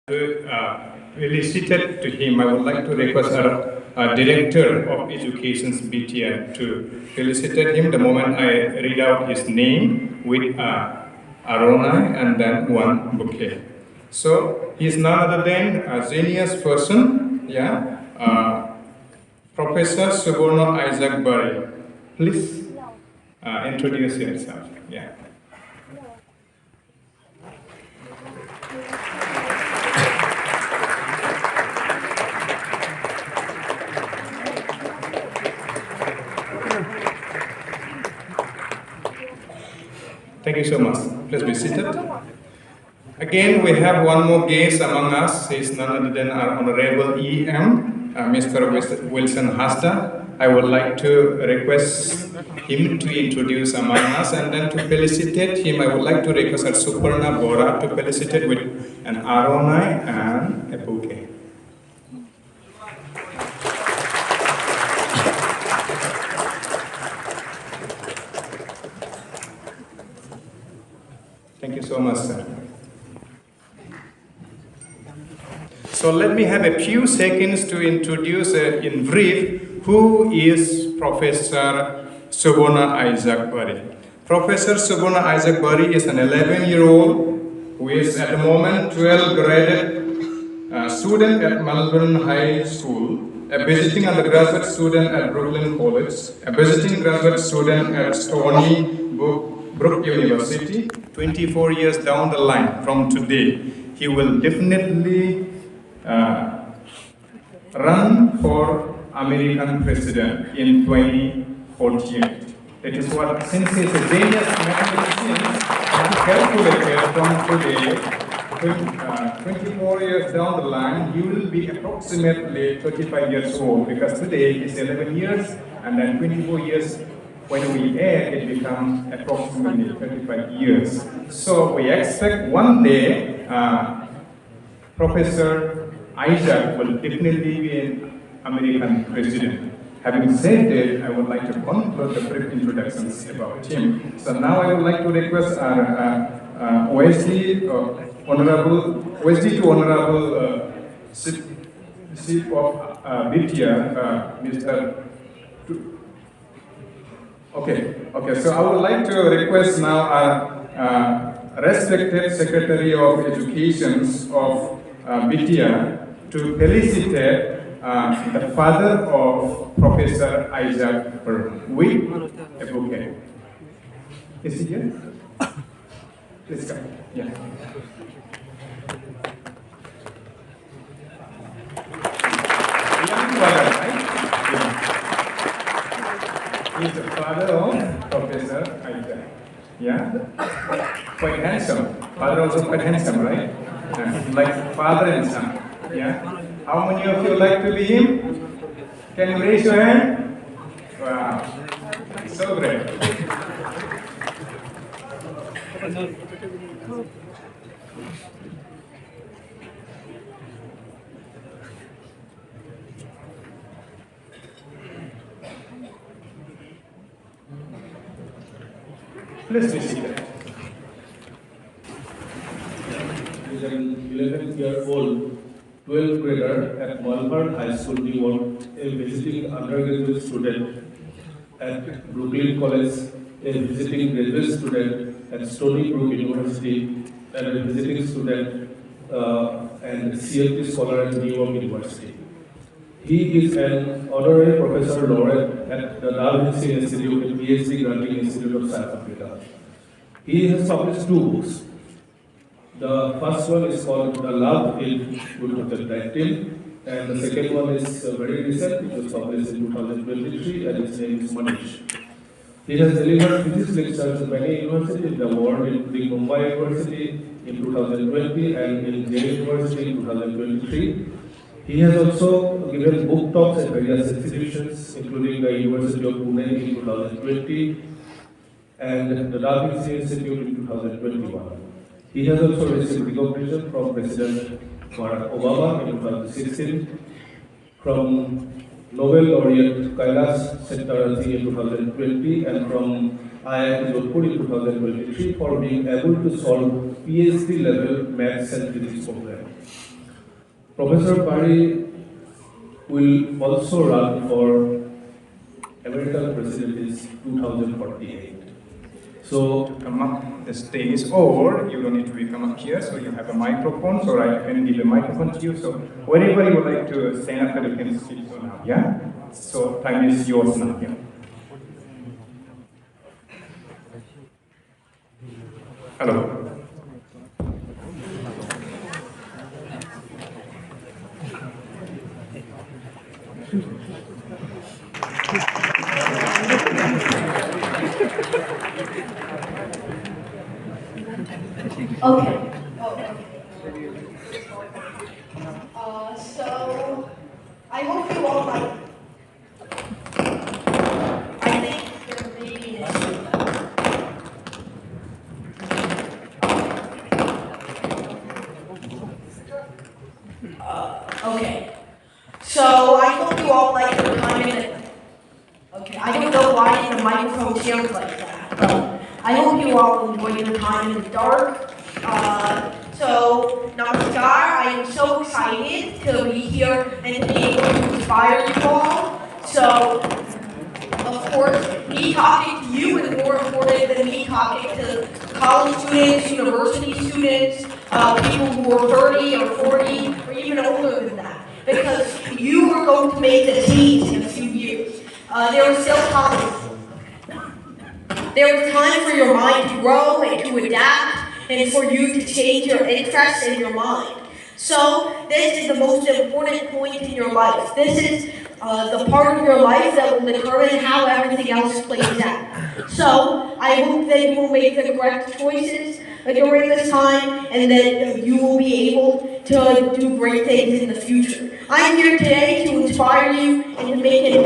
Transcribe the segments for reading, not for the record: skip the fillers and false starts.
Elicited to him, I would like to request our Director of Education's BTN to felicitate him the moment I read out his name with Arona and then one bouquet. So he is none other than a genius person, Professor Soborno Isaac Bari. Please introduce yourself. Yeah. Thank you so much. Please be seated. Again, we have one more guest among us. He is none other than our Honorable EM, Mr. Wilson Hasta. I would like to request him to introduce among us, and then to felicitate him, I would like to request our Suparna Bora to felicitate with an Aronai and a bouquet. Thank you so much, sir. So let me have a few seconds to introduce in brief who is Professor Soborno Isaac Bari. Professor Soborno Isaac Bari is an 11-year-old who is at the moment 12th graded student at Melbourne High School, a visiting undergraduate student at Brooklyn College, a visiting graduate student at Stony Brook University. 24 years down the line from today, he will definitely run for American president in 2048. That is what, since he is a genius mathematician, he calculated from today, 24 years down the line, he will be approximately 35 years old, because today is 11 years, and then 24 years, when we add, it becomes approximately 35 years. So we expect one day, Professor Isaac will definitely be an American president. Having said that, I would like to conclude the brief introductions about him. So now I would like to request our OSD to Honorable Chief of BTR, Mr. Okay, so I would like to request now our respected Secretary of Education of BTR to felicitate the father of Professor Isaac Bari with a bouquet. Is he here? Please come. Yeah. Young father, right? Yeah. He is the father of Professor Isaac. Yeah? Quite handsome. Father also quite handsome, right? Yeah. Like father and son. Yeah? How many of you like to be him? Can you raise your hand? Wow. So great. Please be seated. He is an 11-year-old 12th grader at Melbourne High School, New York, a visiting undergraduate student at Brooklyn College, a visiting graduate student at Stony Brook University, and a visiting student and CLT scholar at New York University. He is an honorary professor laureate at the Da Vinci Institute and PhD Granting Institute of South Africa. He has published 2 books. The first one is called The Love in 2019, and the second one is very recent. It was published in 2023, and its name is Manish. He has delivered physics lectures at many universities in the world, including Mumbai University in 2020 and in Yale University in 2023. He has also given book talks at various institutions, including the University of Pune in 2020 and the Da Vinci Institute in 2021. He has also received recognition from President Barack Obama in 2016, from Nobel laureate Kailash Satyarthi in 2020, and from IIT Jodhpur in 2023 for being able to solve PhD level maths and physics programs. Professor Bari will also run for American President in 2048. So, come up the stage, or you don't need to come up here, so you have a microphone, so I can give a microphone to you. So whenever you would like to stand up, you can speak so now, yeah? So time is yours now, yeah? Hello. Okay. So I hope you all like. I think there may be an issue. Okay. So I hope you all like your time in it. Okay. I don't know why the microphone sounds like that. I hope you all enjoy your time in the dark. So, Namaskar, I am so excited to be here and to be able to inspire you all. So, of course, me talking to you is more important than me talking to college students, university students, people who are 30 or 40 or even older than that. Because you are going to make the change in a few years. There is still time. There is time for your mind to grow and to adapt, and for you to change your interests and your mind. So, this is the most important point in your life. This is the part of your life that will determine how everything else plays out. So, I hope that you will make the correct choices during this time, and that you will be able to do great things in the future. I'm here today to inspire you and to make it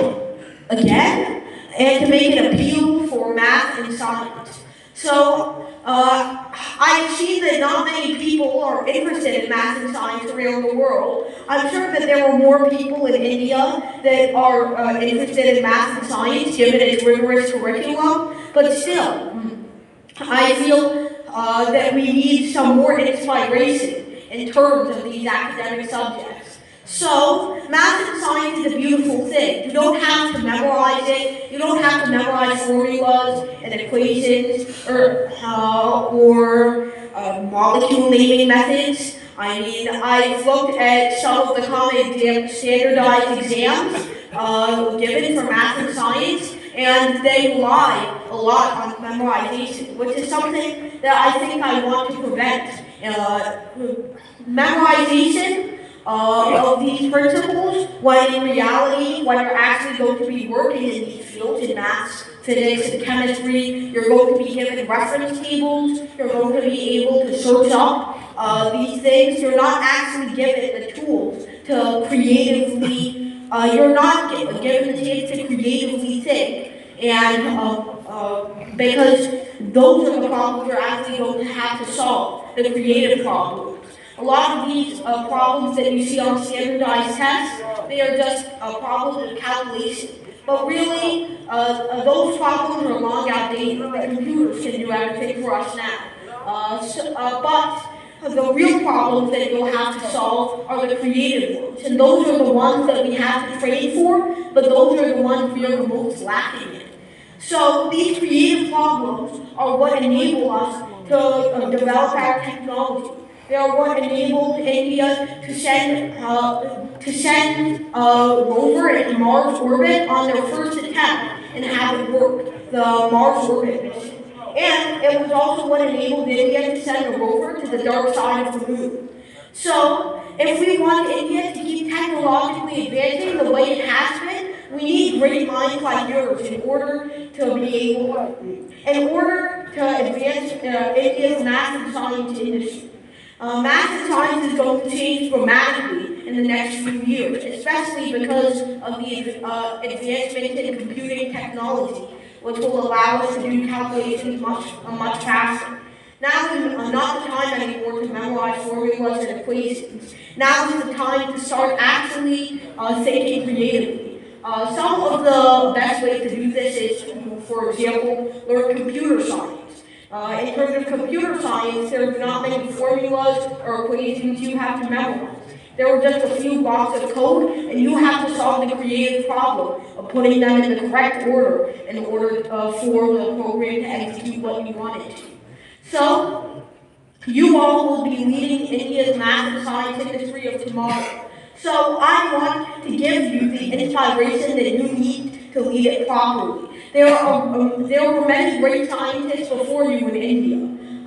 again, and to make an appeal for math and science. So, I've seen that not many people are interested in math and science around the world. I'm sure that there are more people in India that are interested in math and science, given its rigorous curriculum, but still, I feel that we need some more inspiration in terms of these academic subjects. So, math and science is a beautiful thing. You don't have to memorize it. You don't have to memorize formulas and equations or molecule naming methods. I mean, I've looked at some of the common standardized exams given for math and science, and they rely a lot on memorization, which is something that I think I want to prevent. Memorization of these principles, when in reality, when you're actually going to be working in these fields, in maths, physics, and chemistry, you're going to be given reference tables, you're going to be able to search up these things. You're not actually given the tools to creatively, you're not given the chance to creatively think, and because those are the problems you're actually going to have to solve, the creative problems. A lot of these problems that you see on standardized tests, they are just problems of calculation. But really, those problems are long outdated. The computers can do everything for us now. But the real problems that you'll have to solve are the creative ones. And those are the ones that we have to train for, but those are the ones we are the most lacking in. So these creative problems are what enable us to develop our technology. They are what enabled India to send a rover into Mars orbit on their first attempt and have it work, the Mars orbit mission. And it was also what enabled India to send a rover to the dark side of the moon. So, if we want India to keep technologically advancing the way it has been, we need great minds like yours in order to advance India's math and science industry. Math and science is going to change dramatically in the next few years, especially because of the advancement in computing technology, which will allow us to do calculations much faster. Now is not the time anymore to memorize formulas and equations. Now is the time to start actually thinking creatively. Some of the best ways to do this is, for example, learn computer science. In terms of computer science, there are not many formulas or equations you have to memorize. There were just a few blocks of code, and you have to solve the creative problem of putting them in the correct order in order for the program to execute what you wanted to. So, you all will be leading India's math and science industry of tomorrow. So I want to give you the inspiration that you need to lead it properly. There were many great scientists before you in India,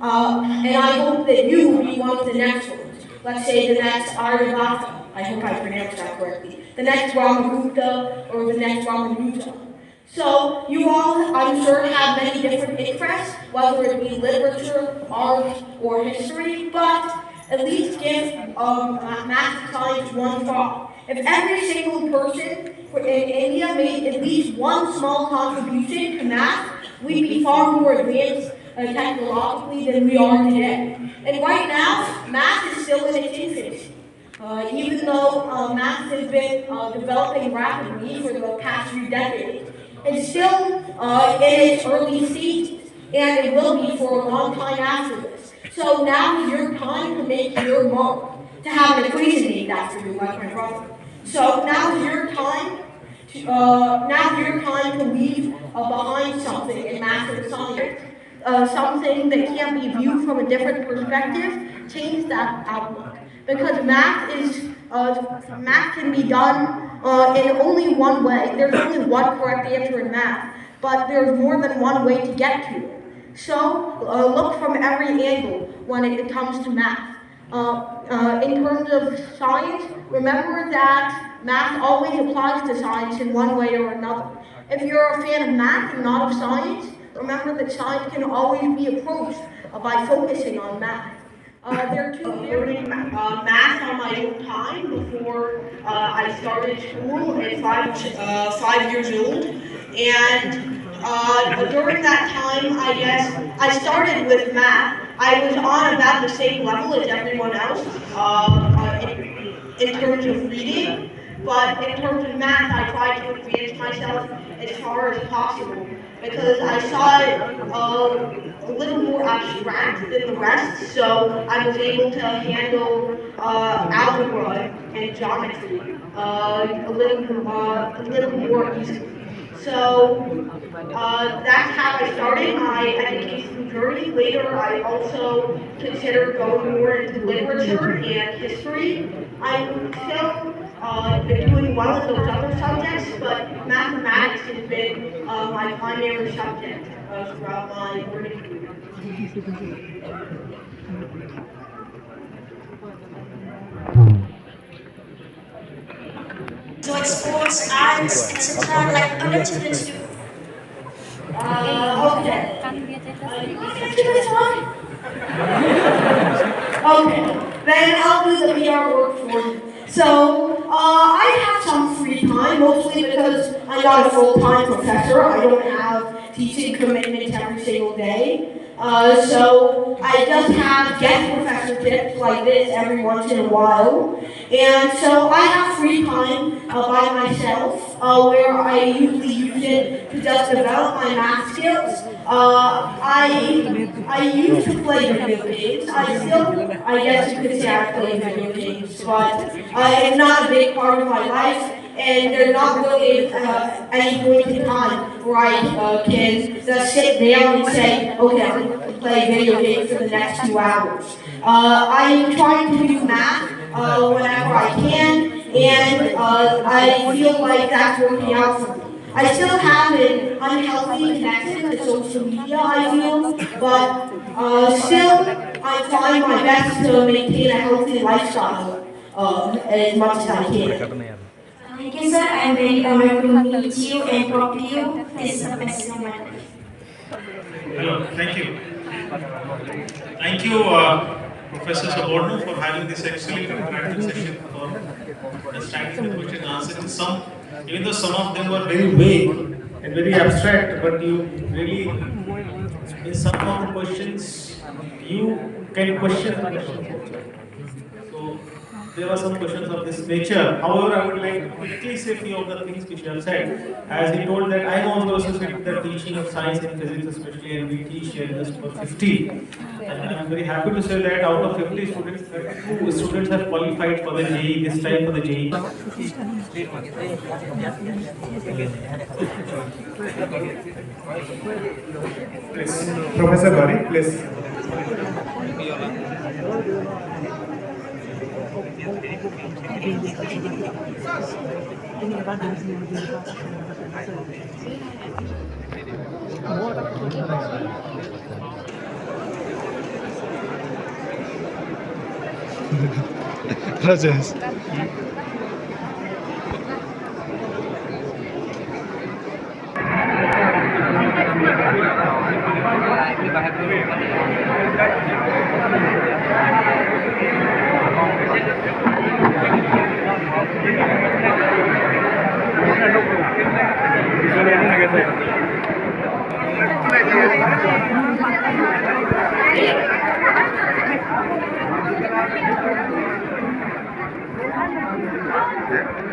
and I hope that you will be one of the next ones. Let's say the next Aryabhata, I hope I pronounced that correctly, the next Brahmagupta, or the next Ramanuja. So you all, I'm sure, have many different interests, whether it be literature, art, or history, but at least give math and science one try. If every single person in India made at least one small contribution to math, we'd be far more advanced technologically than we are today. And right now, math is still in its infancy. Even though math has been developing rapidly for the past few decades, it's still in its early stages, and it will be for a long time after this. So now is your time to make your mark, to have an equation named after you, like my brother. So now is your time to leave behind something in math and science, something that can be viewed from a different perspective. Change that outlook, because math can be done in only one way. There's only one correct answer in math, but there's more than one way to get to it. So look from every angle when it comes to math. In terms of science, remember that math always applies to science in one way or another. If you're a fan of math and not of science, remember that science can always be approached by focusing on math. There are two learning math on my own time before I started school at 5 years old, and during that time, I guess, I started with math. I was on about the same level as everyone else in terms of reading, but in terms of math, I tried to advance myself as far as possible because I saw it a little more abstract than the rest, so I was able to handle algebra and geometry a little more easily. So that's how I started my education journey. Later, I also considered going more into literature and history. I'm still doing well in those other subjects, but mathematics has been my primary subject throughout my learning career. Enjoy sports, arts, etc. like other children do. Okay. You want to answer this one? Okay. Then I'll do the PR work for you. So, I have some free time, mostly because I'm not a full-time professor. I don't have teaching commitments every single day. So I just have guest professorships like this every once in a while. And so I have free time by myself, where I usually use it to just develop my math skills. I used to play video games. I guess you could say I play video games, but it's not a big part of my life. And there's not really any point in time where I can just sit down and say, okay, I'm going to play video games for the next 2 hours. I'm trying to do math whenever I can, and I feel like that's working out for me. I still have an unhealthy connection to social media, I feel, but still I'm trying my best to maintain a healthy lifestyle as much as I can. Thank you, sir. I'm very honored to meet you and talk to you. This is the best of my life. Hello, thank you. Thank you, Professor Soborno, for having this excellent interactive session for understanding the question and answer. Even though some of them were very vague and very abstract, but you really, in some of the questions, you can question the questions also. So, there were some questions of this nature. However, I would like to quickly say a few of the things which you have said. As he told that I am also associated with the teaching of science and physics especially, and we teach here just for 50. And I'm very happy to say that out of 50 students, 32 students have qualified for the JEE this time for the JEE. Please. Professor Bari, please. Rajesh. Yeah.